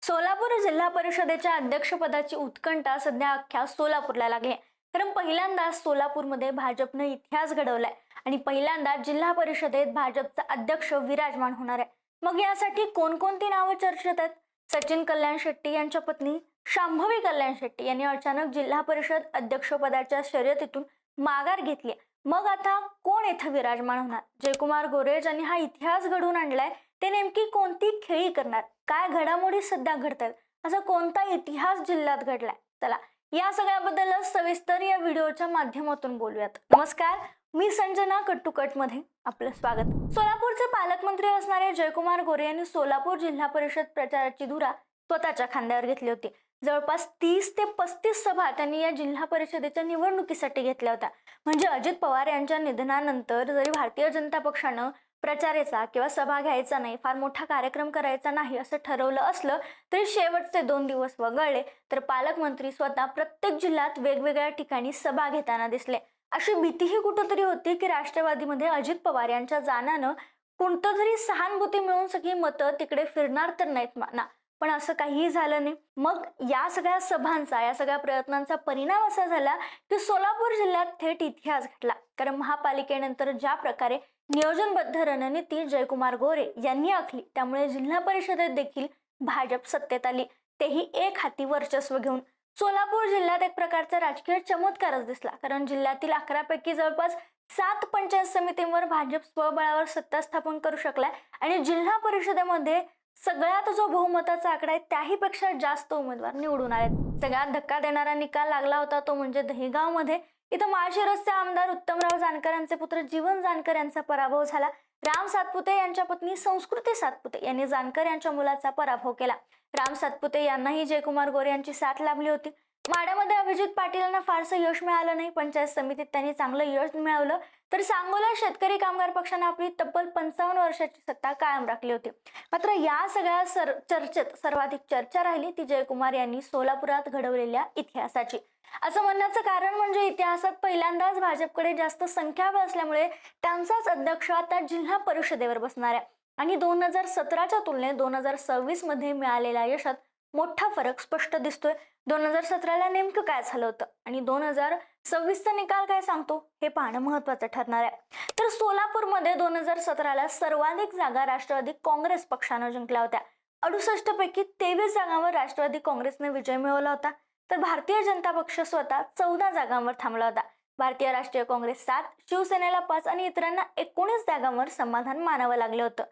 सोलापूर जिल्हा परिषदेच्या अध्यक्षपदाची उत्कंठा सध्या अख्ख्या सोलापूरला लागली आहे. कारण पहिल्यांदा सोलापूरमध्ये भाजपने इतिहास घडवलाय आणि पहिल्यांदा जिल्हा परिषदेत भाजपचा अध्यक्ष विराजमान होणार आहे. मग यासाठी कोणकोणती नावं चर्चेत आहेत? सचिन कल्याण शेट्टी यांच्या पत्नी शांभवी कल्याण शेट्टी यांनी अचानक जिल्हा परिषद अध्यक्षपदाच्या शर्यतीतून माघार घेतली. मग आता कोण येथे विराजमान होणार? जयकुमार गोरे यांनी हा इतिहास घडवून आणलाय, ते नेमकी कोणती खेळी करणार? काय घडामोडी सध्या घडतात? असा कोणता इतिहास जिल्ह्यात घडलाय? चला या सगळ्याबद्दल सविस्तर या व्हिडिओच्या माध्यमातून बोलूयात. नमस्कार, मी संजना कट्टुकट मध्ये आपलं स्वागत. सोलापूरचे पालकमंत्री असणारे जयकुमार गोरे यांनी सोलापूर जिल्हा परिषद प्रचाराची धुरा स्वतःच्या खांद्यावर घेतली होती. जवळपास 30 ते 35 सभा त्यांनी या जिल्हा परिषदेच्या निवडणुकीसाठी घेतल्या होत्या. म्हणजे अजित पवार यांच्या निधनानंतर जरी भारतीय जनता पक्षानं प्रचाराचा किंवा सभा घ्यायचा नाही, फार मोठा कार्यक्रम करायचा नाही असं ठरवलं असलं तरी शेवटचे 2 दिवस वगळले तर पालकमंत्री स्वतः प्रत्येक जिल्ह्यात वेगवेगळ्या ठिकाणी सभा घेताना दिसले. अशी भीतीही कुठंतरी होती की राष्ट्रवादीमध्ये अजित पवार यांच्या जाण्यानं कोणतं तरी सहानुभूती मिळून सगळी मतं तिकडे फिरणार तर नाहीत ना. पण असं काहीही झालं नाही. मग या सगळ्या सभांचा, या सगळ्या प्रयत्नांचा परिणाम असा झाला की सोलापूर जिल्ह्यात थेट इतिहास घडला. कारण महापालिकेनंतर ज्या प्रकारे नियोजनबद्ध रणनीती जयकुमार गोरे यांनी आखली, त्यामुळे जिल्हा परिषदेत देखील भाजप सत्तेत आली, तेही एक हाती वर्चस्व घेऊन. सोलापूर जिल्ह्यात एक प्रकारचा राजकीय चमत्कारच दिसला. कारण जिल्ह्यातील 11 पैकी जवळपास 7 पंचायत समितींवर भाजप स्वबळावर सत्ता स्थापन करू शकलाय आणि जिल्हा परिषदेमध्ये सगळ्यात जो बहुमताचा आकडा आहे त्याही पेक्षा जास्त उमेदवार निवडून आले. सगळ्यात धक्का देणारा निकाल लागला होता तो म्हणजे दहेगाव मध्ये. इथं माळशिरसचे आमदार उत्तमराव जानकर यांचे पुत्र जीवन जानकर यांचा पराभव झाला. राम सातपुते यांच्या पत्नी संस्कृती सातपुते यांनी जानकर यांच्या मुलाचा पराभव केला. राम सातपुते यांनाही जयकुमार गोरे यांची साथ लाभली होती. माड्यामध्ये अभिजित पाटील यांना फारसं यश मिळालं नाही. पंचायत समितीत त्यांनी चांगलं यश मिळवलं. तर सांगोला शेतकरी कामगार पक्षाने आपली तब्बल 55 वर्षाची सत्ता कायम राखली होती. मात्र या सगळ्या चर्चेत सर्वाधिक चर्चा राहिली ती जयकुमार यांनी सोलापुरात घडवलेल्या इतिहासाची. असं म्हणण्याचं कारण म्हणजे इतिहासात पहिल्यांदाच भाजपकडे जास्त संख्याबळ असल्यामुळे त्यांचाच अध्यक्ष आता जिल्हा परिषदेवर बसणार आहे. आणि 2017च्या तुलनेत 2026 मध्ये मिळालेल्या यशात मोठा फरक स्पष्ट दिसतोय. 2017ला नेमकं काय झालं होतं आणि 2026चा निकाल काय सांगतो हे पाहणं महत्वाचं ठरणार आहे. तर सोलापूरमध्ये 2017ला सर्वाधिक जागा राष्ट्रवादी काँग्रेस पक्षानं जिंकल्या होत्या. 68 पैकी 23 जागांवर राष्ट्रवादी काँग्रेसने विजय मिळवला होता. तर भारतीय जनता पक्ष स्वतः 14 जागांवर थांबला होता. भारतीय राष्ट्रीय काँग्रेस 7, शिवसेनेला 5 आणि इतरांना 19 जागांवर समाधान मानावं लागलं होतं.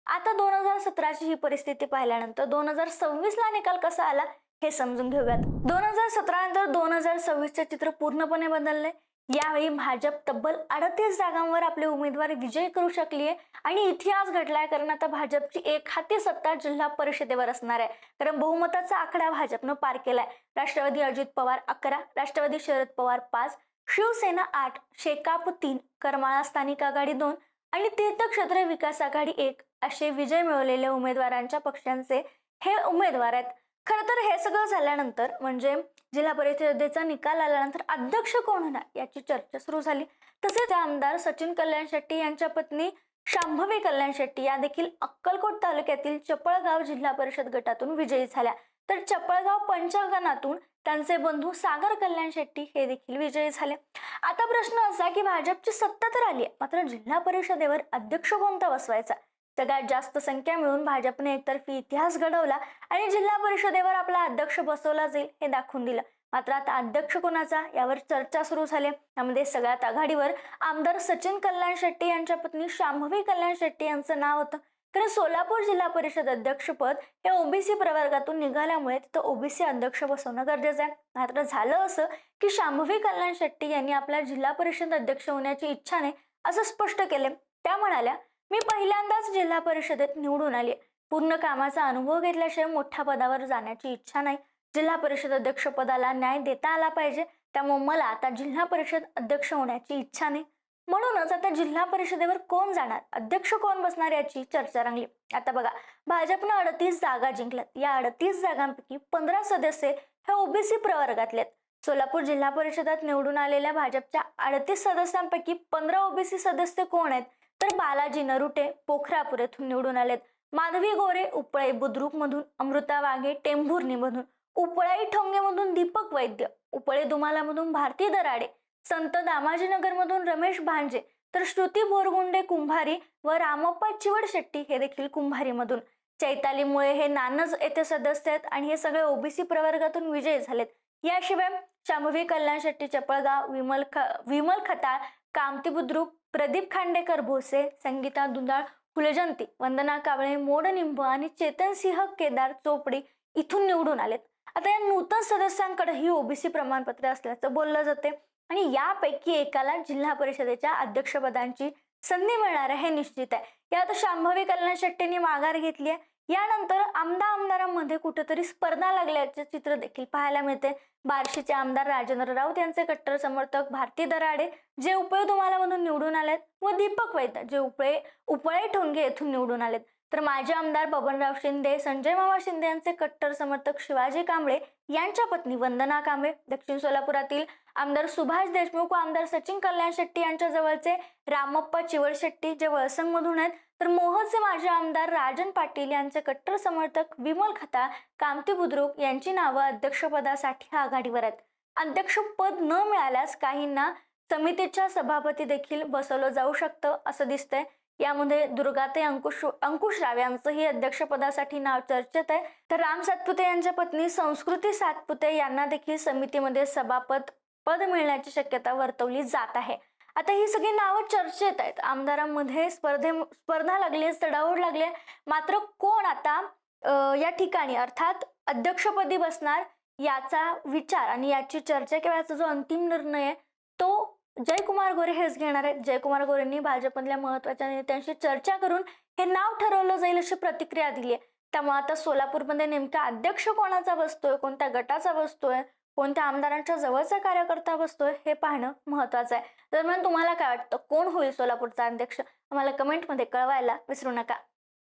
आता 2017ची ही परिस्थिती पाहिल्यानंतर 2026ला निकाल कसा आला हे समजून घेऊयात. 2017 नंतर 2026चे चित्र पूर्णपणे बदलले. यावेळी भाजप तब्बल 38 जागांवर आपले उमेदवार विजयी करू शकली आहे आणि इतिहास घडलाय. कारण आता भाजपची एक हाती सत्ता जिल्हा परिषदेवर असणार आहे. कारण बहुमताचा आकडा भाजपनं पार केलाय. राष्ट्रवादी अजित पवार 11, राष्ट्रवादी शरद पवार 5, शिवसेना 8, शेकाप 3, करमाळा स्थानिक आघाडी 2 आणि तीर्थक्षेत्र विकास आघाडी 1 असे विजय मिळवलेल्या उमेदवारांच्या पक्षांचे हे उमेदवार आहेत. खरं तर हे सगळं झाल्यानंतर म्हणजे जिल्हा परिषदेचा निकाल आल्यानंतर अध्यक्ष कोण होणार याची चर्चा सुरू झाली. तसेच आमदार सचिन कल्याण शेट्टी यांच्या पत्नी शांभवी कल्याण शेट्टी या देखील अक्कलकोट तालुक्यातील चपळगाव जिल्हा परिषद गटातून विजयी झाल्या. तर चपळगाव पंचगणातून त्यांचे बंधू सागर कल्याण शेट्टी हे देखील विजयी झाले. आता प्रश्न असा की भाजपची सत्ता तर आली आहे, मात्र जिल्हा परिषदेवर अध्यक्ष कोणता बसवायचा? सगळ्यात जास्त संख्या मिळून भाजपने एकतर्फी इतिहास घडवला आणि जिल्हा परिषदेवर आपला अध्यक्ष बसवला जाईल हे दाखवून दिलं. मात्र आता अध्यक्ष कोणाचा यावर चर्चा सुरू झाली. त्यामध्ये सगळ्यात आघाडीवर आमदार सचिन कल्याण शेट्टी यांच्या पत्नी शांभवी कल्याण शेट्टी यांचं नाव होतं. कारण सोलापूर जिल्हा परिषद अध्यक्षपद हे ओबीसी प्रवर्गातून निघाल्यामुळे तिथं ओबीसी अध्यक्ष बसवणं गरजेचं आहे. मात्र झालं असं की शांभवी कल्याण शेट्टी यांनी आपल्या जिल्हा परिषद अध्यक्ष होण्याची इच्छा नाही असं स्पष्ट केले. त्या म्हणाल्या, मी पहिल्यांदाच जिल्हा परिषदेत निवडून आली. पूर्ण कामाचा अनुभव घेतल्याशिवाय मोठ्या पदावर जाण्याची इच्छा नाही. जिल्हा परिषद अध्यक्ष पदाला न्याय देता आला पाहिजे, त्यामुळे मला आता जिल्हा परिषद अध्यक्ष होण्याची इच्छा नाही. म्हणूनच आता जिल्हा परिषदेवर कोण जाणार, अध्यक्ष कोण बसणार याची चर्चा रंगली. आता बघा, भाजपनं 38 जागा जिंकल्यात. या 38 जागांपैकी 15 सदस्य हे ओबीसी प्रवर्गातले आहेत. सोलापूर जिल्हा परिषदात निवडून आलेल्या भाजपच्या 38 सदस्यांपैकी 15 ओबीसी सदस्य कोण आहेत? तर बालाजी नरुटे पोखरापूर येथून निवडून आलेत. माधवी गोरे उपळे बुद्रुकमधून, अमृता वाघे टेंभुर्णीमधून, उपळाई ठोंगेमधून दीपक वैद्य, उपळे दुमालामधून भारती दराडे, संत दामाजीनगरमधून रमेश भांजे, तर श्रुती बोरगुंडे कुंभारी व रामप्पा चिवडशेट्टी हे देखील कुंभारीमधून. चैताली मुळे हे नानज येथे सदस्य आहेत आणि हे सगळे ओबीसी प्रवर्गातून विजयी झालेत. याशिवाय शांभवी कल्याण शेट्टी चपळगाव, विमल खताळ कामती बुद्रुक, प्रदीप खांडेकर भोसे, संगीता दुंदाळ फुलजंती, वंदना कावळे मोडनिंब आणि चेतन सिंह केदार चोपडी इथून निवडून आलेत. आता या नूतन सदस्यांकडे ही ओबीसी प्रमाणपत्र असल्याचं बोललं जाते आणि यापैकी एकाला जिल्हा परिषदेच्या अध्यक्षपदाची संधी मिळणार आहे हे निश्चित आहे. यात शांभवी कल्याण शेट्टींनी माघार घेतली आहे. यानंतर आमदारांमध्ये कुठेतरी स्पर्धा लागल्याचे चित्र देखील पाहायला मिळते. बार्शीचे आमदार राजेंद्र राऊत यांचे कट्टर समर्थक भारती दराडे जे उपळे दुमालामधून निवडून आलेत व दीपक वैद्य जे उपळे ठोंगे येथून निवडून आलेत. तर माजी आमदार बबनराव शिंदे, संजय मामा शिंदे यांचे कट्टर समर्थक शिवाजी कांबळे यांच्या पत्नी वंदना कांबळे, दक्षिण सोलापुरातील आमदार सुभाष देशमुख व आमदार सचिन कल्याण शेट्टी यांच्या जवळचे रामप्पा चिवडशेट्टी जे वळसंगमधून आहेत, तर मोहोळचे माजी आमदार राजन पाटील यांचे कट्टर समर्थक विमल खताळ कामती बुद्रुक यांची नावं अध्यक्षपदासाठी आघाडीवर आहेत. अध्यक्षपद न मिळाल्यास काहींना समितीच्या सभापती देखील बसवलं जाऊ शकतं असं दिसतंय. यामध्ये दुर्गाताई अंकुश राव यांचंही अध्यक्षपदासाठी नाव चर्चेत आहे. तर राम सातपुते यांच्या पत्नी संस्कृती सातपुते यांना देखील समितीमध्ये पद मिळण्याची शक्यता वर्तवली जात आहे. आता ही सगळी नावं चर्चेत आहेत. आमदारांमध्ये स्पर्धा लागली, चढाओढ लागली. मात्र कोण आता या ठिकाणी अर्थात अध्यक्षपदी बसणार याचा विचार आणि याची चर्चा किंवा याचा जो अंतिम निर्णय आहे तो जयकुमार गोरे हेच घेणार आहेत. जयकुमार गोरेंनी भाजपमधल्या महत्वाच्या नेत्यांशी चर्चा करून हे नाव ठरवलं जाईल अशी प्रतिक्रिया दिली आहे. त्यामुळे आता सोलापूरमध्ये नेमका अध्यक्ष कोणाचा बसतोय, कोणत्या गटाचा बसतोय, कोणत्या आमदारांच्या जवळचा कार्यकर्ता बसतोय हे पाहणं महत्वाचं आहे. दरम्यान तुम्हाला काय वाटतं, कोण होईल सोलापूरचा अध्यक्ष? आम्हाला कमेंटमध्ये कळवायला विसरू नका.